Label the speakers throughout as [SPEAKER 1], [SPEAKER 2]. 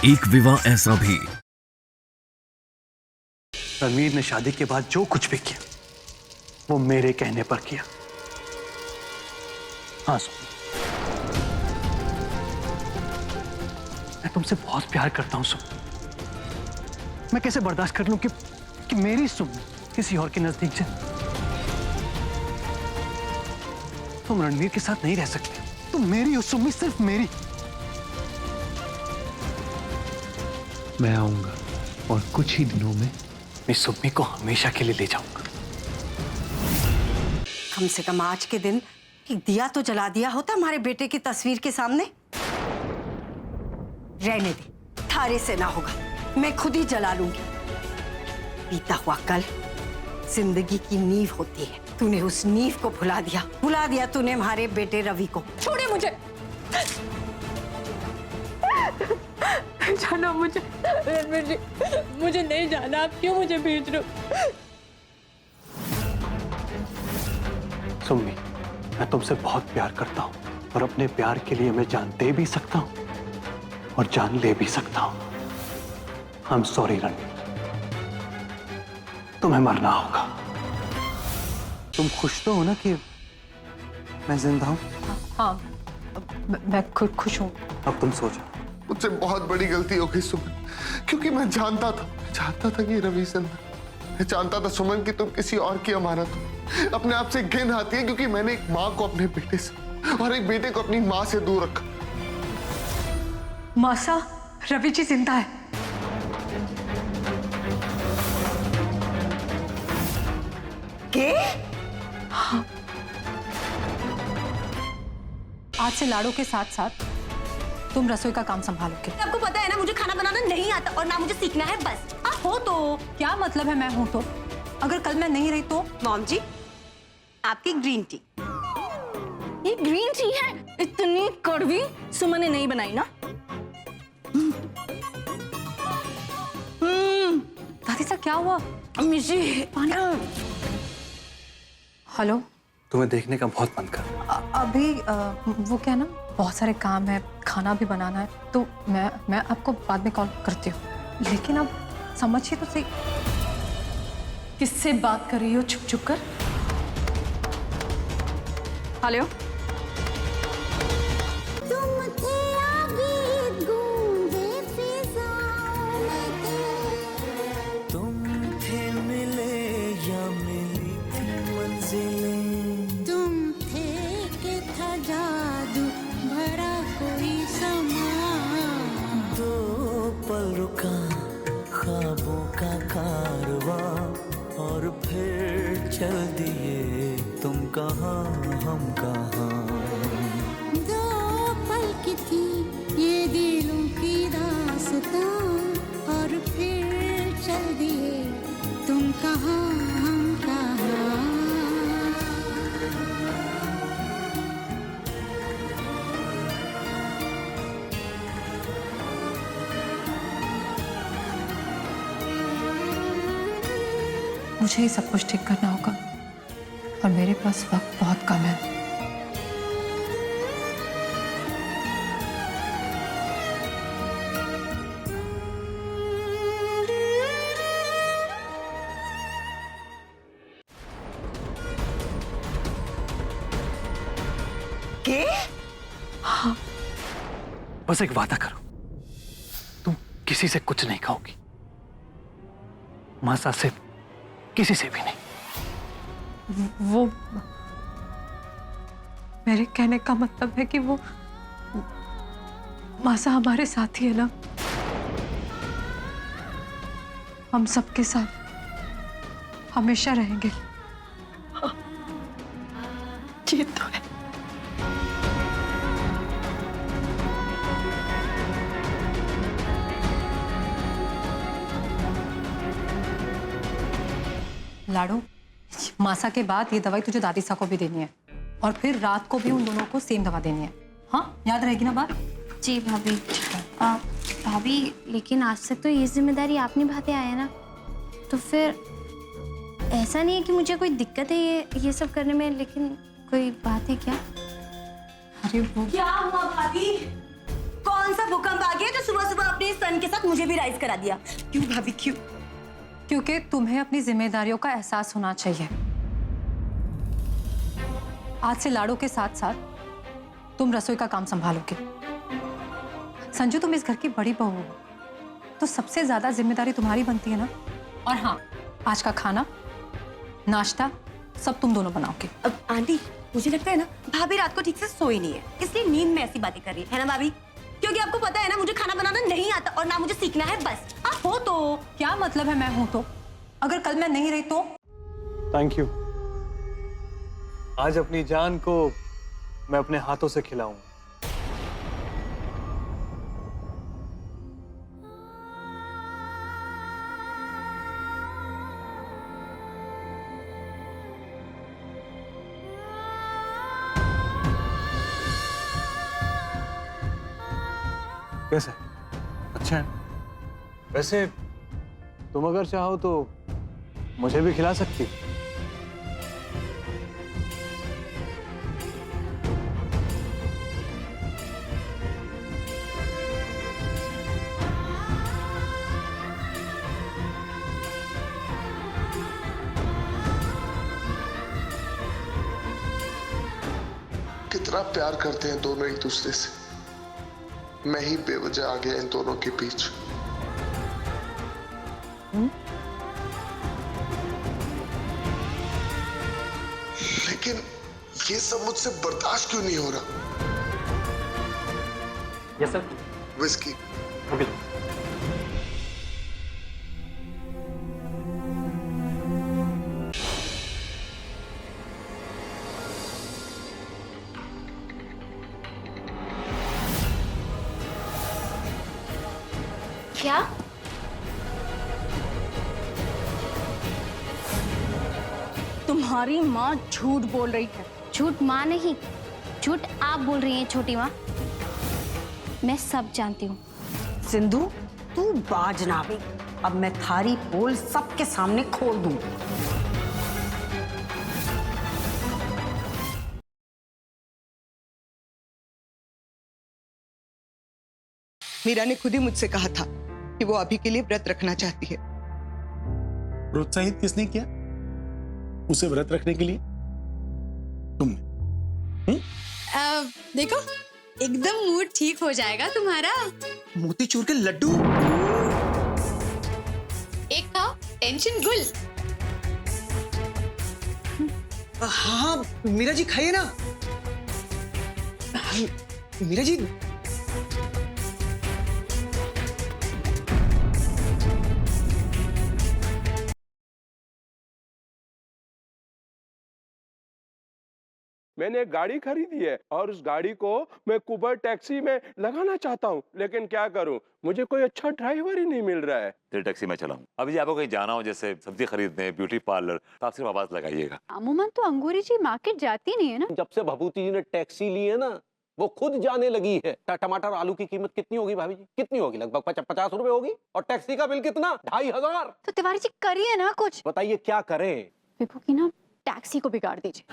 [SPEAKER 1] एक विवाह ऐसा भी।
[SPEAKER 2] रणवीर ने शादी के बाद जो कुछ भी किया वो मेरे कहने पर किया। हाँ सुन, मैं तुमसे बहुत प्यार करता हूं सुन। मैं कैसे बर्दाश्त कर लूं कि मेरी सुन किसी और के नजदीक जाए। तुम रणवीर के साथ नहीं रह सकते। तुम मेरी हो सुम्मी, सिर्फ मेरी। मैं आऊंगा और कुछ ही दिनों में मैं सुम्मी को हमेशा के लिए ले जाऊंगा।
[SPEAKER 3] कम से कम आज के दिन एक दिया तो जला दिया होता हमारे बेटे की तस्वीर के सामने। रहने दे, थारे से ना होगा, मैं खुद ही जला लूंगी। बीता हुआ कल जिंदगी की नींव होती है। तूने उस नींव को भुला दिया तूने हमारे बेटे रवि को।
[SPEAKER 4] छोड़े मुझे, जाना मुझे, रणवीर जी मुझे नहीं जाना। आप क्यों मुझे भेज रहे हो?
[SPEAKER 2] सुम्मी, मैं तुमसे बहुत प्यार करता हूं और अपने प्यार के लिए मैं जान दे भी सकता हूं और जान ले भी सकता हूं। आई एम सॉरी रणवीर, तुम्हें मरना होगा। तुम खुश तो हो ना कि मैं जिंदा हूं?
[SPEAKER 4] हाँ, मैं खुश हूँ।
[SPEAKER 2] अब तुम सो जाओ।
[SPEAKER 5] मुझसे बहुत बड़ी गलती हो गई सुमन, क्योंकि मैं जानता था कि रवि जिंदा। मैं जानता था सुमन कि तुम किसी और की अमानत हो। अपने आप से घिन आती है क्योंकि मैंने एक माँ को अपने बेटे से और एक बेटे को अपनी माँ से दूर रखा।
[SPEAKER 4] मासा, रवि जी जिंदा है।
[SPEAKER 3] के?
[SPEAKER 4] हाँ। आज से लाड़ो के साथ साथ तुम रसोई का काम संभालोगे।
[SPEAKER 6] आपको पता है ना, मुझे खाना बनाना नहीं आता और ना मुझे सीखना है। बस
[SPEAKER 4] आप हो तो क्या मतलब है मैं हूं तो? अगर कल मैं नहीं रही तो?
[SPEAKER 3] मॉम जी, आपकी ग्रीन टी।
[SPEAKER 6] ये ग्रीन टी है? इतनी कड़वी सुमन ने नहीं बनाई ना।
[SPEAKER 4] दादी सा क्या हुआ?
[SPEAKER 6] मिशी
[SPEAKER 4] हेलो,
[SPEAKER 2] तुम्हें देखने का बहुत मन कर रहा है।
[SPEAKER 4] अभी वो क्या ना, बहुत सारे काम है, खाना भी बनाना है, तो मैं आपको बाद में कॉल करती हूँ। लेकिन अब समझिए तो सही, किससे बात कर रही हो छुप छुप कर? हेलो,
[SPEAKER 7] ख्वाबों का कारवां और फिर चल दिए तुम कहाँ हम कहाँ।
[SPEAKER 8] दो पल की थी ये दिलों की दास्तां और फिर चल दिए तुम कहाँ हम कहाँ।
[SPEAKER 4] मुझे ही सब कुछ ठीक करना होगा और मेरे पास वक्त बहुत कम है।
[SPEAKER 3] के?
[SPEAKER 4] हाँ।
[SPEAKER 2] बस एक वादा करो, तुम किसी से कुछ नहीं खाओगी। मासा से किसी से भी नहीं।
[SPEAKER 4] वो मेरे कहने का मतलब है कि वो मासा हमारे साथ ही है ना, हम सबके साथ हमेशा रहेंगे। ये तो है। लाडो, मासा के बाद ये दवाई तुझे दादी सा को भी देनी है और फिर रात को भी उन दोनों को सेम दवा देनी है। हाँ, याद रहेगी ना बात?
[SPEAKER 9] जी भाभी। भाभी, लेकिन आज से तो ये जिम्मेदारी आप निभाते आए ना, तो फिर ऐसा नहीं है कि मुझे कोई दिक्कत है ये सब करने में, लेकिन कोई बात है क्या?
[SPEAKER 4] अरे वो
[SPEAKER 6] क्या हुआ भाभी? कौन सा भूकंप आ गया जो सुबह सुबह अपने फ्रेंड के साथ मुझे भी राइज करा दिया। क्यों भाभी क्यों?
[SPEAKER 4] क्योंकि तुम्हें अपनी जिम्मेदारियों का एहसास होना चाहिए। आज से लाड़ो के साथ साथ तुम रसोई का काम संभालोगे। संजू, तुम इस घर की बड़ी बहू हो, तो सबसे ज्यादा जिम्मेदारी तुम्हारी बनती है ना। और हाँ, आज का खाना, नाश्ता सब तुम दोनों बनाओगे।
[SPEAKER 6] अब आंटी, मुझे लगता है ना भाभी रात को ठीक से सोई नहीं है, इसलिए नींद में ऐसी बातें कर रही है ना भाभी? क्योंकि आपको पता है ना मुझे खाना बनाना नहीं आता और ना मुझे सीखना है। बस आप हो तो
[SPEAKER 4] क्या मतलब है मैं हूं तो? अगर कल मैं नहीं रही तो?
[SPEAKER 2] Thank you. आज अपनी जान को मैं अपने हाथों से खिलाऊंगा। कैसा है? अच्छा है। वैसे तुम अगर चाहो तो मुझे भी खिला सकती हो।
[SPEAKER 5] कितना प्यार करते हैं दोनों एक दूसरे से। मैं ही बेवजह आ गया इन दोनों के बीच। लेकिन ये सब मुझसे बर्दाश्त क्यों नहीं हो रहा?
[SPEAKER 2] Yes sir.
[SPEAKER 5] विस्की।
[SPEAKER 9] क्या?
[SPEAKER 6] तुम्हारी माँ झूठ बोल रही है।
[SPEAKER 9] झूठ माँ नहीं, झूठ आप बोल रही हैं छोटी माँ। मैं सब जानती हूँ।
[SPEAKER 3] सिंधु, तू बाज ना भी। अब मैं थारी पोल सबके सामने खोल दूंगी।
[SPEAKER 1] मीरा ने खुद ही मुझसे कहा था कि वो अभी के लिए व्रत रखना चाहती है।
[SPEAKER 10] प्रोत्साहित किसने किया उसे व्रत रखने के लिए? तुमने?
[SPEAKER 11] देखो, एकदम मूड ठीक हो जाएगा तुम्हारा।
[SPEAKER 10] मोतीचूर के लड्डू
[SPEAKER 11] एक खाओ, टेंशन गुल।
[SPEAKER 1] हाँ मीरा जी खाइए ना। मीरा जी,
[SPEAKER 12] मैंने एक गाड़ी खरीदी है और उस गाड़ी को मैं कुबर टैक्सी में लगाना चाहता हूँ, लेकिन क्या करूँ, मुझे कोई अच्छा ड्राइवर ही नहीं मिल रहा है।
[SPEAKER 13] तेरे टैक्सी में चलाऊं। अभी जी आपको कहीं जाना हो, जैसे सब्जी खरीदने, ब्यूटी पार्लर, तो आप सिर्फ आवाज लगाइएगा।
[SPEAKER 11] अमूमन तो अंगूरी जी मार्केट जाती नहीं है ना।
[SPEAKER 14] जब से भभूति जी ने टैक्सी ली है ना, वो खुद जाने लगी है। टमाटर आलू की कीमत कितनी होगी भाभी जी? कितनी होगी? लगभग 50 रुपए होगी। और टैक्सी का बिल कितना? 2500।
[SPEAKER 11] तो तिवारी जी करिए ना कुछ।
[SPEAKER 14] बताइए क्या करें?
[SPEAKER 11] विभू की ना टैक्सी को बिगाड़ दीजिए।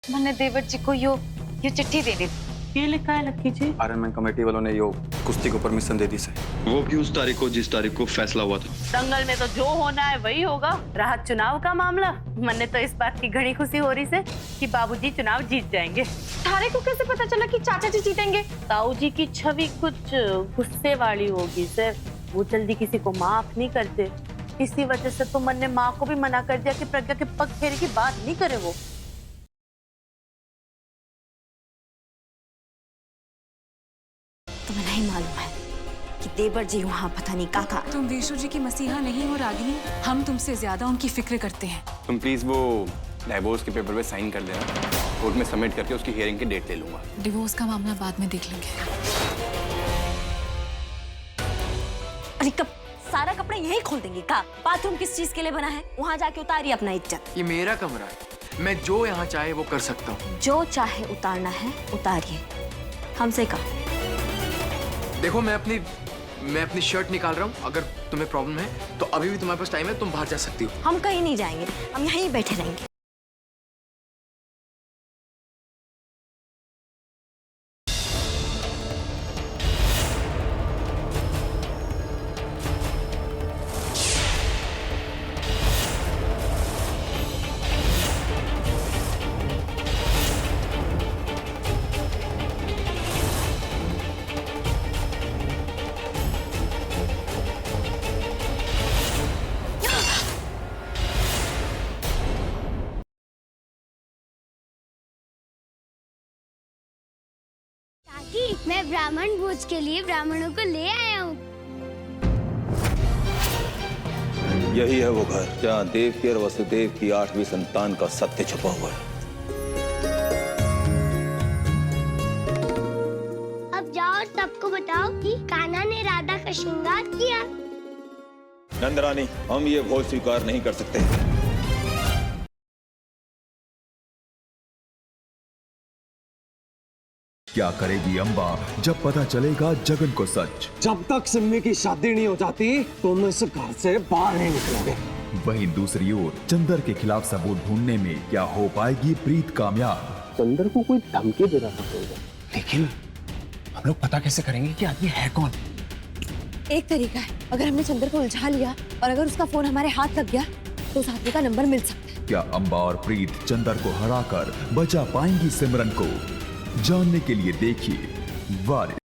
[SPEAKER 15] मैंने देवर जी को यो चिट्ठी दे दी। ये लिखा है लक्की जी,
[SPEAKER 16] आरएमएन कमेटी वालों ने यो कुश्ती को परमिशन दे दी से।
[SPEAKER 17] वो भी उस तारीख को जिस तारीख को फैसला हुआ था।
[SPEAKER 15] दंगल में तो जो होना है वही होगा। रहा चुनाव का मामला, मन्ने तो इस बात की घनी खुशी हो रही से कि बाबूजी चुनाव जीत जाएंगे।
[SPEAKER 11] थारे को कैसे पता चला कि चाचा जी जीतेंगे?
[SPEAKER 15] ताऊ जी की छवि कुछ गुस्से वाली होगी सर, वो जल्दी किसी को माफ नहीं करते। इसी वजह से तो मन ने माँ को भी मना कर दिया कि प्रज्ञा के पग फेरे की बात नहीं करे वो।
[SPEAKER 6] तुम्हें नहीं मालूम है कि देवर जी वहाँ पता नहीं क्या था।
[SPEAKER 11] तुम विशु जी की मसीहा नहीं हो रागिनी, हम तुमसे ज्यादा उनकी फिक्र करते हैं।
[SPEAKER 16] तुम प्लीज वो डाइवोर्स के पेपर पे साइन कर देना, कोर्ट में सबमिट करके उसकी हियरिंग की डेट ले लूंगा।
[SPEAKER 11] डिवोर्स का मामला बाद में देख लेंगे।
[SPEAKER 6] अरे कब सारा कपड़ा यही खोल देंगे का? बाथरूम किस चीज के लिए बना है? वहाँ जाके उतारिए अपना इज्जत।
[SPEAKER 16] ये मेरा कमरा है, मैं जो यहाँ चाहे वो कर सकता हूँ।
[SPEAKER 6] जो चाहे उतारना है उतारिए, हमसे कहा।
[SPEAKER 16] देखो मैं अपनी शर्ट निकाल रहा हूँ, अगर तुम्हें प्रॉब्लम है तो अभी भी तुम्हारे पास टाइम है, तुम बाहर जा सकती हो।
[SPEAKER 6] हम कहीं नहीं जाएंगे, हम यहीं बैठे रहेंगे।
[SPEAKER 18] काकी, मैं ब्राह्मण भोज के लिए ब्राह्मणों को ले आया हूँ।
[SPEAKER 19] यही है वो घर जहाँ देवकी और वसुदेव की 8वीं संतान का सत्य छुपा हुआ है।
[SPEAKER 18] अब जाओ और सबको बताओ कि कान्हा ने राधा का श्रृंगार किया।
[SPEAKER 19] नंदरानी, हम ये भोज स्वीकार नहीं कर सकते।
[SPEAKER 20] क्या करेगी अंबा जब पता चलेगा जगन को सच?
[SPEAKER 14] जब तक सिम्मी की शादी नहीं हो जाती तुम इस घर से बाहर नहीं निकलोगे।
[SPEAKER 20] वहीं दूसरी ओर चंदर के खिलाफ सबूत ढूंढने में क्या हो पाएगी प्रीत कामयाब?
[SPEAKER 14] चंदर को कोई धमकी दे रहा होगा, लेकिन हम लोग पता कैसे करेंगे कि आदमी है कौन?
[SPEAKER 6] एक तरीका है, अगर हमने चंदर को उलझा लिया और अगर उसका फोन हमारे हाथ लग गया तो उस आदमी का नंबर मिल सकता है।
[SPEAKER 20] क्या अंबा और प्रीत चंदर को हराकर बचा पाएंगी सिमरन को? जानने के लिए देखिए वारिस।